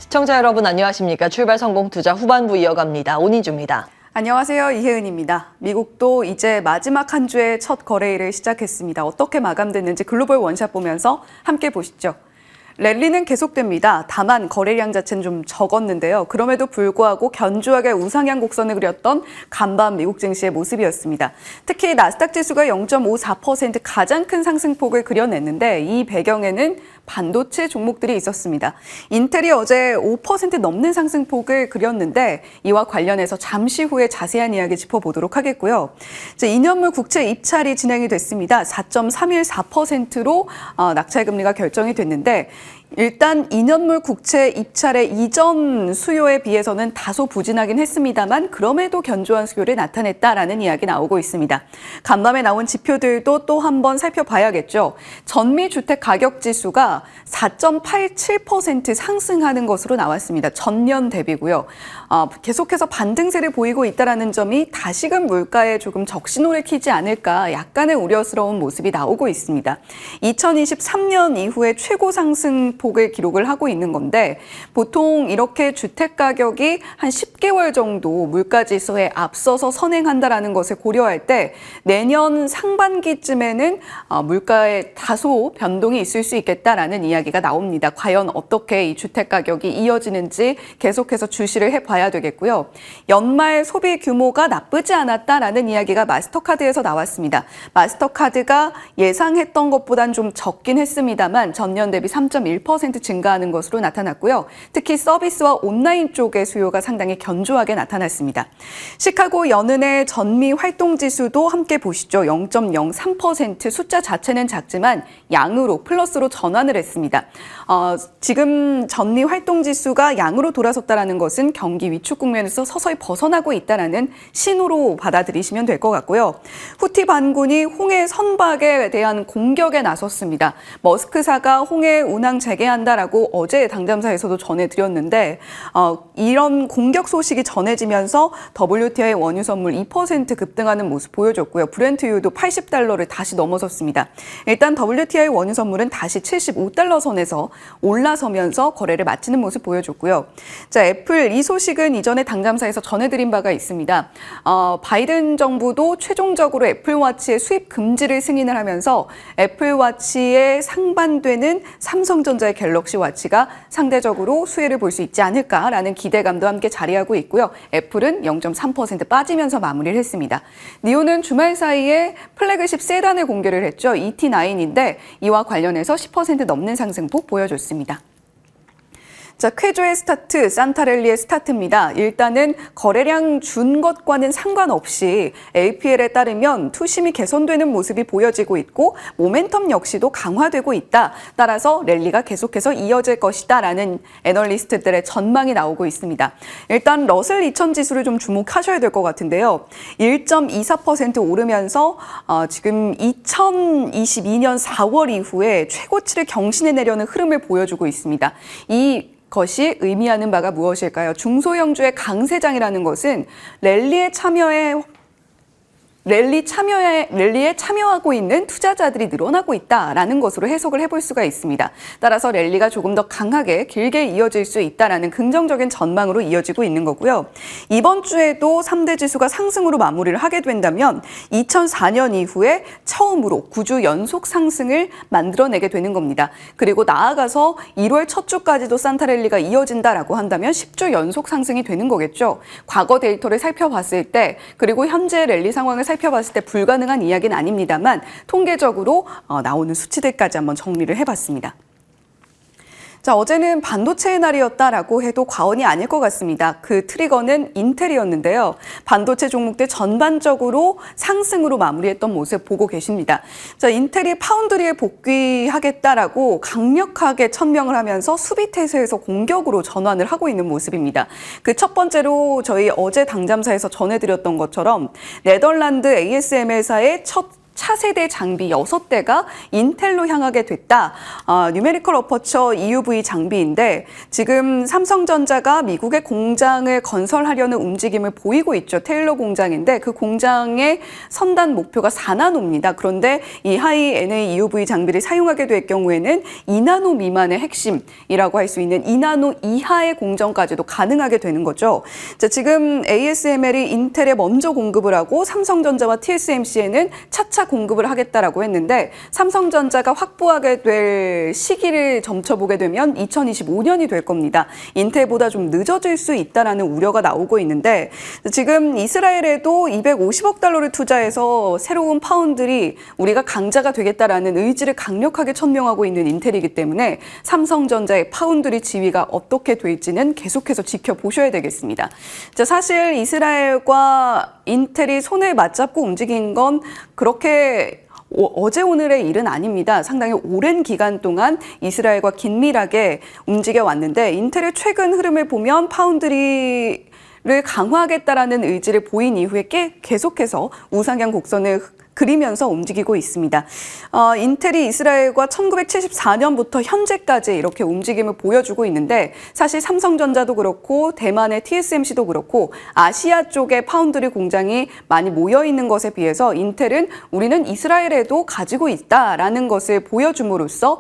시청자 여러분 안녕하십니까? 출발 성공 투자 후반부 이어갑니다. 오니주입니다. 안녕하세요. 이혜은입니다. 미국도 이제 마지막 한 주의 첫 거래일을 시작했습니다. 어떻게 마감됐는지 글로벌 원샷 보면서 함께 보시죠. 랠리는 계속됩니다. 다만 거래량 자체는 좀 적었는데요. 그럼에도 불구하고 견조하게 우상향 곡선을 그렸던 간밤 미국 증시의 모습이었습니다. 특히 나스닥 지수가 0.54% 가장 큰 상승폭을 그려냈는데 이 배경에는 반도체 종목들이 있었습니다. 인텔이 어제 5% 넘는 상승폭을 그렸는데 이와 관련해서 잠시 후에 자세한 이야기 짚어보도록 하겠고요. 2년물 국채 입찰이 진행이 됐습니다. 4.314%로 낙찰금리가 결정이 됐는데 일단 2년물 국채 입찰의 이전 수요에 비해서는 다소 부진하긴 했습니다만 그럼에도 견조한 수요를 나타냈다라는 이야기 나오고 있습니다. 간밤에 나온 지표들도 또 한번 살펴봐야겠죠. 전미주택 가격지수가 4.87% 상승하는 것으로 나왔습니다. 전년 대비고요. 계속해서 반등세를 보이고 있다는 점이 다시금 물가에 조금 적신호를 키지 않을까 약간의 우려스러운 모습이 나오고 있습니다. 2023년 이후에 최고 상승폭을 기록을 하고 있는 건데 보통 이렇게 주택 가격이 한 10개월 정도 물가지수에 앞서서 선행한다는 것을 고려할 때 내년 상반기쯤에는 물가에 다소 변동이 있을 수 있겠다라는 이야기가 나옵니다. 과연 어떻게 이 주택 가격이 이어지는지 계속해서 주시를 해봐야 되겠고요. 연말 소비 규모가 나쁘지 않았다라는 이야기가 마스터카드에서 나왔습니다. 마스터카드가 예상했던 것보단 좀 적긴 했습니다만 전년 대비 3.1% 증가하는 것으로 나타났고요. 특히 서비스와 온라인 쪽의 수요가 상당히 견조하게 나타났습니다. 시카고 연은의 전미 활동 지수도 함께 보시죠. 0.03% 숫자 자체는 작지만 양으로 플러스로 전환을 했습니다. 지금 전미 활동 지수가 양으로 돌아섰다는 것은 경기 위축 국면에서 서서히 벗어나고 있다는 신호로 받아들이시면 될 것 같고요. 후티 반군이 홍해 선박에 대한 공격에 나섰습니다. 머스크사가 홍해 운항 재개한다라고 어제 당잠사에서도 전해드렸는데 이런 공격 소식이 전해지면서 WTI 원유 선물 2% 급등하는 모습 보여줬고요. 브렌트유도 $80를 다시 넘어섰습니다. 일단 WTI 원유 선물은 다시 $75 선에서 올라서면서 거래를 마치는 모습 보여줬고요. 자, 애플 이 소식은 이전에 당잠사에서 전해드린 바가 있습니다. 바이든 정부도 최종적으로 애플워치의 수입 금지를 승인을 하면서 애플워치에 상반되는 삼성전자의 갤럭시 워치가 상대적으로 수혜를 볼 수 있지 않을까라는 기대감도 함께 자리하고 있고요. 애플은 0.3% 빠지면서 마무리를 했습니다. 니오는 주말 사이에 플래그십 세단을 공개를 했죠. ET9인데 이와 관련해서 10% 넘는 상승폭 보여줬습니다. 자, 쾌조의 스타트, 산타랠리의 스타트입니다. 일단은 거래량 준 것과는 상관없이 APL에 따르면 투심이 개선되는 모습이 보여지고 있고 모멘텀 역시도 강화되고 있다. 따라서 랠리가 계속해서 이어질 것이다라는 애널리스트들의 전망이 나오고 있습니다. 일단 러셀 2000 지수를 좀 주목하셔야 될 것 같은데요. 1.24% 오르면서 지금 2022년 4월 이후에 최고치를 경신해내려는 흐름을 보여주고 있습니다. 것이 의미하는 바가 무엇일까요? 중소형주의 강세장이라는 것은 랠리에 참여하고 있는 투자자들이 늘어나고 있다라는 것으로 해석을 해볼 수가 있습니다. 따라서 랠리가 조금 더 강하게 길게 이어질 수 있다라는 긍정적인 전망으로 이어지고 있는 거고요. 이번 주에도 3대 지수가 상승으로 마무리를 하게 된다면 2004년 이후에 처음으로 9주 연속 상승을 만들어내게 되는 겁니다. 그리고 나아가서 1월 첫 주까지도 산타랠리가 이어진다라고 한다면 10주 연속 상승이 되는 거겠죠. 과거 데이터를 살펴봤을 때 그리고 현재 랠리 상황을 살펴봤을 때 불가능한 이야기는 아닙니다만 통계적으로 나오는 수치들까지 한번 정리를 해봤습니다. 자, 어제는 반도체의 날이었다라고 해도 과언이 아닐 것 같습니다. 그 트리거는 인텔이었는데요. 반도체 종목들 전반적으로 상승으로 마무리했던 모습 보고 계십니다. 자, 인텔이 파운드리에 복귀하겠다라고 강력하게 천명을 하면서 수비 태세에서 공격으로 전환을 하고 있는 모습입니다. 그 첫 번째로 저희 어제 당잠사에서 전해드렸던 것처럼 네덜란드 ASML사의 첫 차세대 장비 6대가 인텔로 향하게 됐다. 뉴메리컬 어퍼처 EUV 장비인데 지금 삼성전자가 미국의 공장을 건설하려는 움직임을 보이고 있죠. 테일러 공장인데 그 공장의 선단 목표가 4나노입니다. 그런데 이 하이 NA EUV 장비를 사용하게 될 경우에는 2나노 미만의 핵심이라고 할 수 있는 2나노 이하의 공정까지도 가능하게 되는 거죠. 자, 지금 ASML이 인텔에 먼저 공급을 하고 삼성전자와 TSMC에는 차차 공급을 하겠다라고 했는데 삼성전자가 확보하게 될 시기를 점쳐보게 되면 2025년이 될 겁니다. 인텔보다 좀 늦어질 수 있다라는 우려가 나오고 있는데 지금 이스라엘에도 250억 달러를 투자해서 새로운 파운드리 우리가 강자가 되겠다라는 의지를 강력하게 천명하고 있는 인텔이기 때문에 삼성전자의 파운드리 지위가 어떻게 될지는 계속해서 지켜보셔야 되겠습니다. 자, 사실 이스라엘과 인텔이 손을 맞잡고 움직인 건 그렇게 어제 오늘의 일은 아닙니다. 상당히 오랜 기간 동안 이스라엘과 긴밀하게 움직여 왔는데 인텔의 최근 흐름을 보면 파운드리를 강화하겠다라는 의지를 보인 이후에 계속해서 우상향 곡선을 그리면서 움직이고 있습니다. 인텔이 이스라엘과 1974년부터 현재까지 이렇게 움직임을 보여주고 있는데 사실 삼성전자도 그렇고 대만의 TSMC도 그렇고 아시아 쪽에 파운드리 공장이 많이 모여 있는 것에 비해서 인텔은 우리는 이스라엘에도 가지고 있다라는 것을 보여줌으로써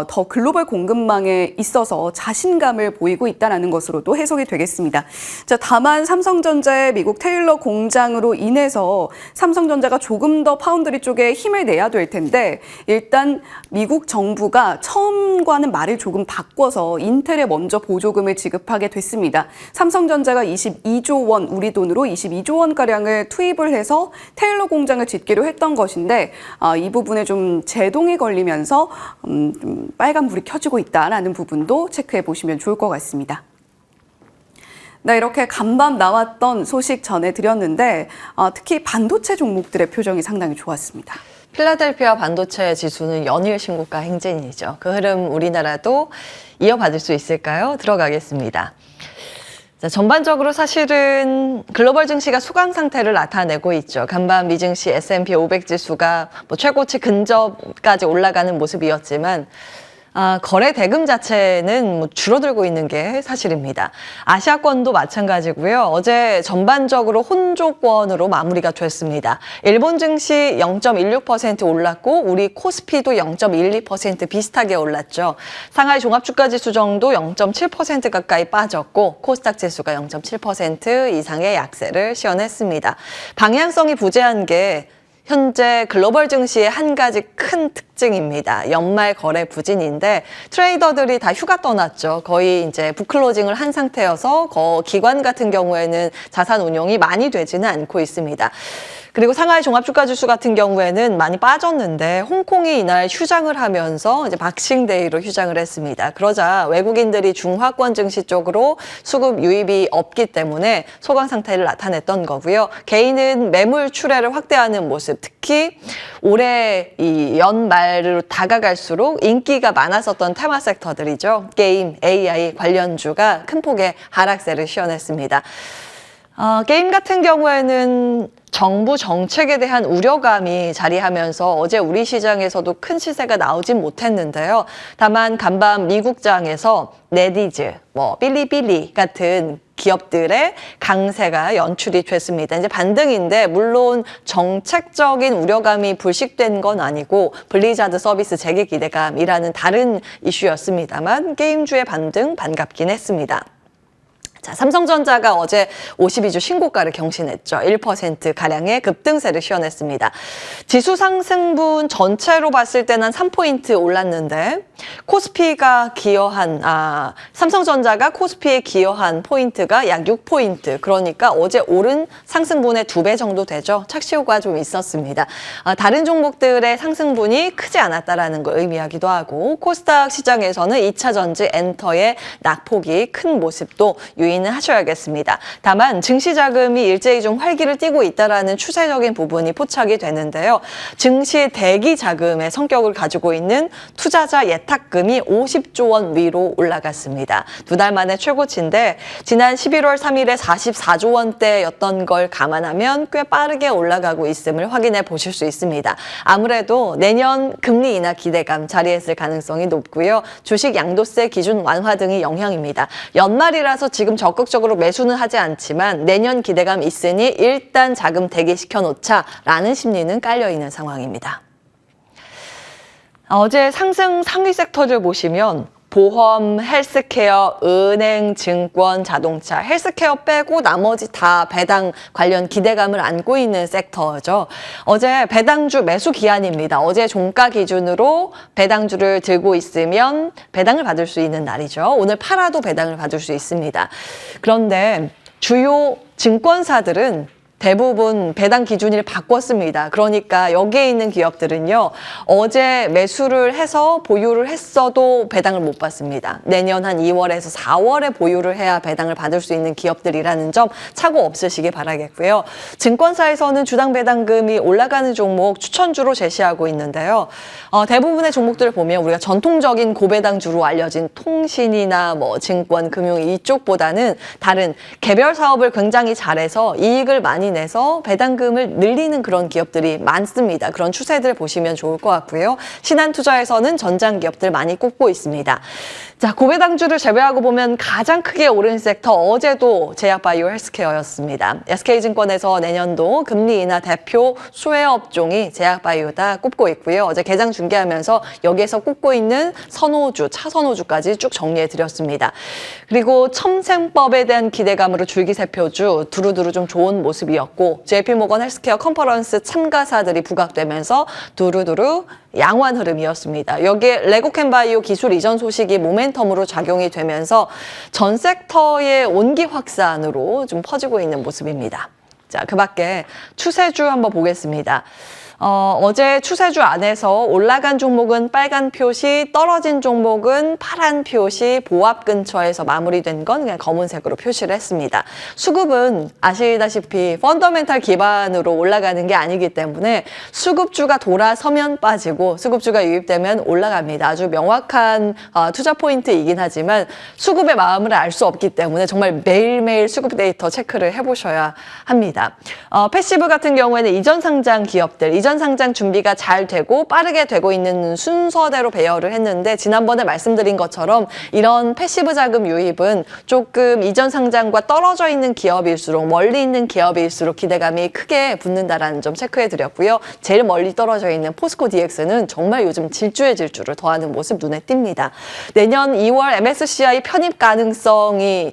더 글로벌 공급망에 있어서 자신감을 보이고 있다는 것으로도 해석이 되겠습니다. 자, 다만 삼성전자의 미국 테일러 공장으로 인해서 삼성전자가 조금 더 파운드리 쪽에 힘을 내야 될 텐데 일단 미국 정부가 처음과는 말을 조금 바꿔서 인텔에 먼저 보조금을 지급하게 됐습니다. 삼성전자가 22조 원, 우리 돈으로 22조 원가량을 투입을 해서 테일러 공장을 짓기로 했던 것인데 이 부분에 좀 제동이 걸리면서 좀 빨간불이 켜지고 있다라는 부분도 체크해 보시면 좋을 것 같습니다. 네, 이렇게 간밤 나왔던 소식 전해드렸는데 특히 반도체 종목들의 표정이 상당히 좋았습니다. 필라델피아 반도체 지수는 연일 신고가 행진이죠. 그 흐름 우리나라도 이어받을 수 있을까요? 들어가겠습니다. 자, 전반적으로 사실은 글로벌 증시가 수강 상태를 나타내고 있죠. 간밤 미증시 S&P 500 지수가 최고치 근접까지 올라가는 모습이었지만 거래 대금 자체는 줄어들고 있는 게 사실입니다. 아시아권도 마찬가지고요. 어제 전반적으로 혼조권으로 마무리가 됐습니다. 일본 증시 0.16% 올랐고 우리 코스피도 0.12% 비슷하게 올랐죠. 상하이 종합주가지수 정도 0.7% 가까이 빠졌고 코스닥 지수가 0.7% 이상의 약세를 시현했습니다. 방향성이 부재한 게 현재 글로벌 증시의 한 가지 큰 특징입니다. 연말 거래 부진인데 트레이더들이 다 휴가 떠났죠. 거의 이제 북클로징을 한 상태여서 기관 같은 경우에는 자산 운용이 많이 되지는 않고 있습니다. 그리고 상하이 종합주가지수 같은 경우에는 많이 빠졌는데 홍콩이 이날 휴장을 하면서 이제 박싱데이로 휴장을 했습니다. 그러자 외국인들이 중화권 증시 쪽으로 수급 유입이 없기 때문에 소강 상태를 나타냈던 거고요. 개인은 매물 출회를 확대하는 모습, 특히 올해 이 연말로 다가갈수록 인기가 많았었던 테마 섹터들이죠. 게임, AI 관련주가 큰 폭의 하락세를 시현했습니다. 게임 같은 경우에는 정부 정책에 대한 우려감이 자리하면서 어제 우리 시장에서도 큰 시세가 나오진 못했는데요. 다만 간밤 미국장에서 네디즈, 빌리빌리 같은 기업들의 강세가 연출이 됐습니다. 이제 반등인데 물론 정책적인 우려감이 불식된 건 아니고 블리자드 서비스 재개 기대감이라는 다른 이슈였습니다만 게임주의 반등 반갑긴 했습니다. 자, 삼성전자가 어제 52주 신고가를 경신했죠. 1%가량의 급등세를 시현했습니다. 지수 상승분 전체로 봤을 때는 한 3포인트 올랐는데 코스피가 기여한, 삼성전자가 코스피에 기여한 포인트가 약 6포인트. 그러니까 어제 오른 상승분의 2배 정도 되죠. 착시효과 좀 있었습니다. 다른 종목들의 상승분이 크지 않았다라는 걸 의미하기도 하고 코스닥 시장에서는 2차 전지 엔터의 낙폭이 큰 모습도 유의 유의는 하셔야겠습니다. 다만 증시 자금이 일제히 좀 활기를 띠고 있다라는 추세적인 부분이 포착이 되는데요. 증시 대기 자금의 성격을 가지고 있는 투자자 예탁금이 50조 원 위로 올라갔습니다. 두 달 만에 최고치인데 지난 11월 3일에 44조 원대였던 걸 감안하면 꽤 빠르게 올라가고 있음을 확인해 보실 수 있습니다. 아무래도 내년 금리 인하 기대감 자리했을 가능성이 높고요. 주식 양도세 기준 완화 등이 영향입니다. 연말이라서 지금 적극적으로 매수는 하지 않지만 내년 기대감 있으니 일단 자금 대기시켜 놓자라는 심리는 깔려 있는 상황입니다. 어제 상승 상위 섹터를 보시면 보험, 헬스케어, 은행, 증권, 자동차, 헬스케어 빼고 나머지 다 배당 관련 기대감을 안고 있는 섹터죠. 어제 배당주 매수 기한입니다. 어제 종가 기준으로 배당주를 들고 있으면 배당을 받을 수 있는 날이죠. 오늘 팔아도 배당을 받을 수 있습니다. 그런데 주요 증권사들은 대부분 배당 기준을 바꿨습니다. 그러니까 여기에 있는 기업들은요. 어제 매수를 해서 보유를 했어도 배당을 못 받습니다. 내년 한 2월에서 4월에 보유를 해야 배당을 받을 수 있는 기업들이라는 점 착오 없으시기 바라겠고요. 증권사에서는 주당 배당금이 올라가는 종목 추천주로 제시하고 있는데요. 대부분의 종목들을 보면 우리가 전통적인 고배당주로 알려진 통신이나 증권, 금융 이쪽보다는 다른 개별 사업을 굉장히 잘해서 이익을 많이 내서 배당금을 늘리는 그런 기업들이 많습니다. 그런 추세들 보시면 좋을 것 같고요. 신한투자에서는 전장 기업들 많이 꼽고 있습니다. 자, 고배당주를 제외하고 보면 가장 크게 오른 섹터 어제도 제약바이오 헬스케어였습니다. SK증권에서 내년도 금리 인하 대표 수혜 업종이 제약바이오다 꼽고 있고요. 어제 개장 중계하면서 여기에서 꼽고 있는 선호주, 차선호주까지 쭉 정리해드렸습니다. 그리고 첨생법에 대한 기대감으로 줄기세표주 두루두루 좀 좋은 모습이었고 JP모건 헬스케어 컨퍼런스 참가사들이 부각되면서 두루두루 양호한 흐름이었습니다. 여기에 레고캔바이오 기술 이전 소식이 모멘텀으로 작용이 되면서 전 섹터의 온기 확산으로 좀 퍼지고 있는 모습입니다. 자, 그 밖에 추세주 한번 보겠습니다. 어제 추세주 안에서 올라간 종목은 빨간 표시, 떨어진 종목은 파란 표시, 보합 근처에서 마무리된 건 그냥 검은색으로 표시를 했습니다. 수급은 아시다시피 펀더멘탈 기반으로 올라가는 게 아니기 때문에 수급주가 돌아서면 빠지고 수급주가 유입되면 올라갑니다. 아주 명확한 투자 포인트이긴 하지만 수급의 마음을 알 수 없기 때문에 정말 매일매일 수급 데이터 체크를 해보셔야 합니다. 패시브 같은 경우에는 이전 상장 기업들, 이전 상장 준비가 잘 되고 빠르게 되고 있는 순서대로 배열을 했는데 지난번에 말씀드린 것처럼 이런 패시브 자금 유입은 조금 이전 상장과 떨어져 있는 기업일수록 멀리 있는 기업일수록 기대감이 크게 붙는다라는 점 체크해 드렸고요. 제일 멀리 떨어져 있는 포스코 DX는 정말 요즘 질주의 질주를 더하는 모습 눈에 띕니다. 내년 2월 MSCI 편입 가능성이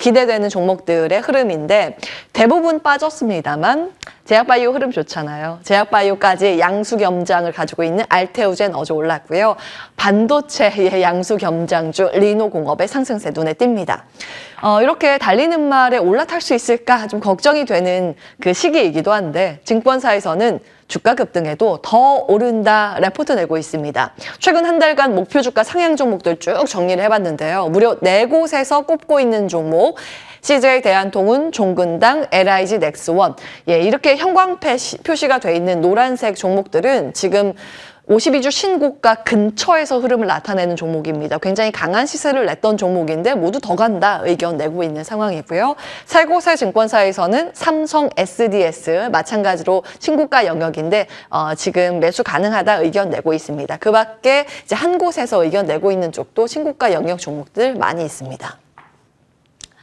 기대되는 종목들의 흐름인데 대부분 빠졌습니다만 제약바이오 흐름 좋잖아요. 제약바이오까지 양수겸장을 가지고 있는 알테오젠 어제 올랐고요. 반도체의 양수겸장주 리노공업의 상승세 눈에 띕니다. 이렇게 달리는 말에 올라탈 수 있을까 좀 걱정이 되는 그 시기이기도 한데 증권사에서는 주가 급등에도 더 오른다 레포트 내고 있습니다. 최근 한 달간 목표 주가 상향 종목들 쭉 정리를 해봤는데요. 무려 4곳에서 꼽고 있는 종목 CJ 대한통운, 종근당, LIG 넥스원 이렇게 형광 표시가 돼 있는 노란색 종목들은 지금 52주 신고가 근처에서 흐름을 나타내는 종목입니다. 굉장히 강한 시세를 냈던 종목인데 모두 더 간다 의견 내고 있는 상황이고요. 세 곳의 증권사에서는 삼성, SDS 마찬가지로 신고가 영역인데 지금 매수 가능하다 의견 내고 있습니다. 그 밖에 이제 한 곳에서 의견 내고 있는 쪽도 신고가 영역 종목들 많이 있습니다.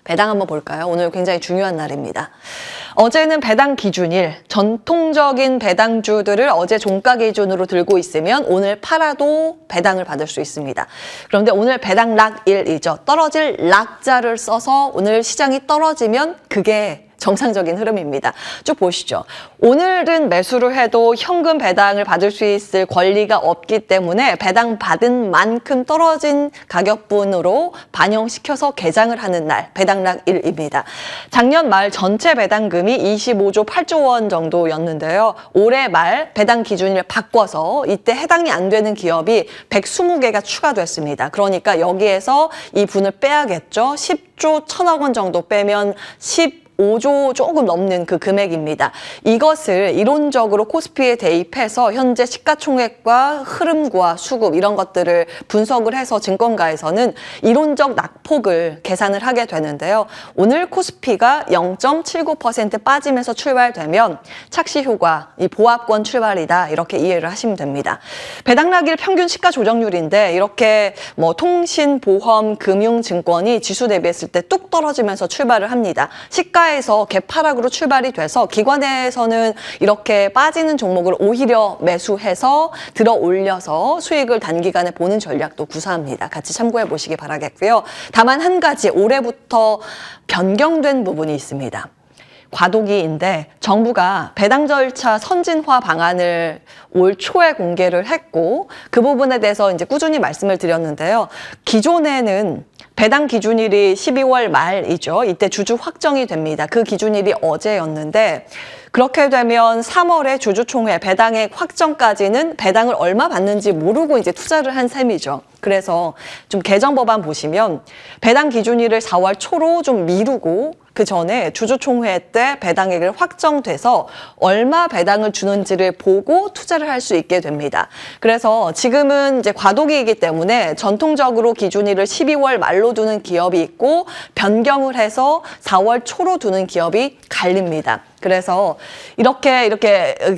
배당 한번 볼까요? 오늘 굉장히 중요한 날입니다. 어제는 배당 기준일, 전통적인 배당주들을 어제 종가 기준으로 들고 있으면 오늘 팔아도 배당을 받을 수 있습니다. 그런데 오늘 배당 락일이죠. 떨어질 락자를 써서 오늘 시장이 떨어지면 그게 정상적인 흐름입니다. 쭉 보시죠. 오늘은 매수를 해도 현금 배당을 받을 수 있을 권리가 없기 때문에 배당 받은 만큼 떨어진 가격분으로 반영시켜서 개장을 하는 날, 배당락일입니다. 작년 말 전체 배당금이 25조 8조 원 정도였는데요. 올해 말 배당 기준을 바꿔서 이때 해당이 안 되는 기업이 120개가 추가됐습니다. 그러니까 여기에서 이 분을 빼야겠죠. 10조 1,000억 원 정도 빼면 15조 조금 넘는 그 금액입니다. 이것을 이론적으로 코스피에 대입해서 현재 시가총액과 흐름과 수급 이런 것들을 분석을 해서 증권가에서는 이론적 낙폭을 계산을 하게 되는데요. 오늘 코스피가 0.79% 빠지면서 출발되면 착시 효과, 이 보합권 출발이다 이렇게 이해를 하시면 됩니다. 배당락일 평균 시가 조정률인데 이렇게 뭐 통신, 보험, 금융, 증권이 지수 대비했을 때 뚝 떨어지면서 출발을 합니다. 시가에서 개파락으로 출발이 돼서 기관에서는 이렇게 빠지는 종목을 오히려 매수해서 들어 올려서 수익을 단기간에 보는 전략도 구사합니다. 같이 참고해 보시기 바라겠고요. 다만 한 가지 올해부터 변경된 부분이 있습니다. 과도기인데 정부가 배당 절차 선진화 방안을 올 초에 공개를 했고 그 부분에 대해서 이제 꾸준히 말씀을 드렸는데요. 기존에는 배당 기준일이 12월 말이죠. 이때 주주 확정이 됩니다. 그 기준일이 어제였는데 그렇게 되면 3월에 주주총회 배당액 확정까지는 배당을 얼마 받는지 모르고 이제 투자를 한 셈이죠. 그래서 좀 개정 법안 보시면 배당 기준일을 4월 초로 좀 미루고 그 전에 주주총회 때 배당액을 확정돼서 얼마 배당을 주는지를 보고 투자를 할 수 있게 됩니다. 그래서 지금은 이제 과도기이기 때문에 전통적으로 기준일을 12월 말로 두는 기업이 있고 변경을 해서 4월 초로 두는 기업이 갈립니다. 그래서 이렇게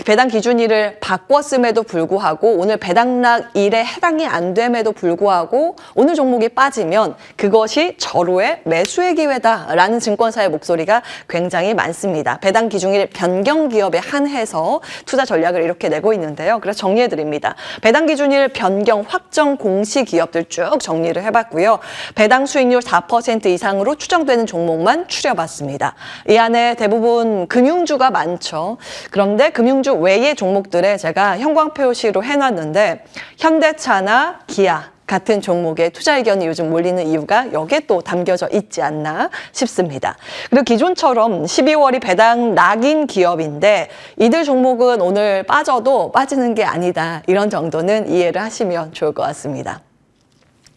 배당 기준일을 바꿨음에도 불구하고 오늘 배당락일에 해당이 안 됨에도 불구하고 오늘 종목이 빠지면 그것이 절호의 매수의 기회다라는 증권사의 목소리가 굉장히 많습니다. 배당 기준일 변경 기업에 한해서 투자 전략을 이렇게 내고 있는데요. 그래서 정리해드립니다. 배당 기준일 변경 확정 공시 기업들 쭉 정리를 해봤고요. 배당 수익률 4% 이상으로 추정되는 종목만 추려봤습니다. 이 안에 대부분 금융주가 많죠. 그런데 금융주 외의 종목들에 제가 형광표시로 해놨는데 현대차나 기아 같은 종목에 투자 의견이 요즘 몰리는 이유가 여기에 또 담겨져 있지 않나 싶습니다. 그리고 기존처럼 12월이 배당 낙인 기업인데 이들 종목은 오늘 빠져도 빠지는 게 아니다. 이런 정도는 이해를 하시면 좋을 것 같습니다.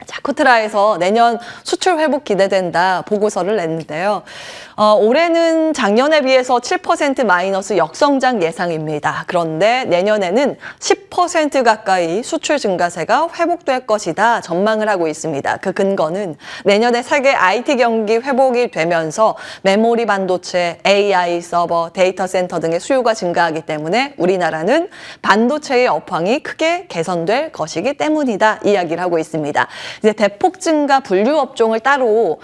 자, 코트라에서 내년 수출 회복 기대된다 보고서를 냈는데요. 올해는 작년에 비해서 7% 마이너스 역성장 예상입니다. 그런데 내년에는 10% 가까이 수출 증가세가 회복될 것이다 전망을 하고 있습니다. 그 근거는 내년에 세계 IT 경기 회복이 되면서 메모리 반도체, AI 서버, 데이터 센터 등의 수요가 증가하기 때문에 우리나라는 반도체의 업황이 크게 개선될 것이기 때문이다 이야기를 하고 있습니다. 이제 대폭 증가 분류 업종을 따로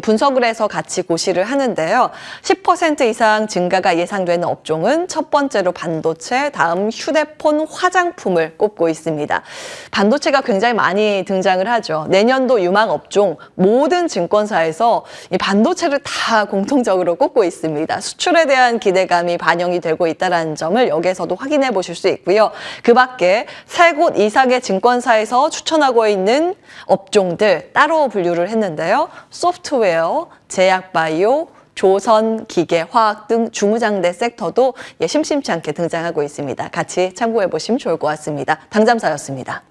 분석을 해서 같이 고시를 하는데요. 10% 이상 증가가 예상되는 업종은 첫 번째로 반도체, 다음 휴대폰, 화장품을 꼽고 있습니다. 반도체가 굉장히 많이 등장을 하죠. 내년도 유망 업종 모든 증권사에서 이 반도체를 다 공통적으로 꼽고 있습니다. 수출에 대한 기대감이 반영이 되고 있다는 점을 여기에서도 확인해 보실 수 있고요. 그 밖에 3곳 이상의 증권사에서 추천하고 있는 업종들 따로 분류를 했는데요. 소프트웨어, 제약바이오, 조선, 기계, 화학 등 주무장대 섹터도 심심치 않게 등장하고 있습니다. 같이 참고해 보시면 좋을 것 같습니다. 당잠사였습니다.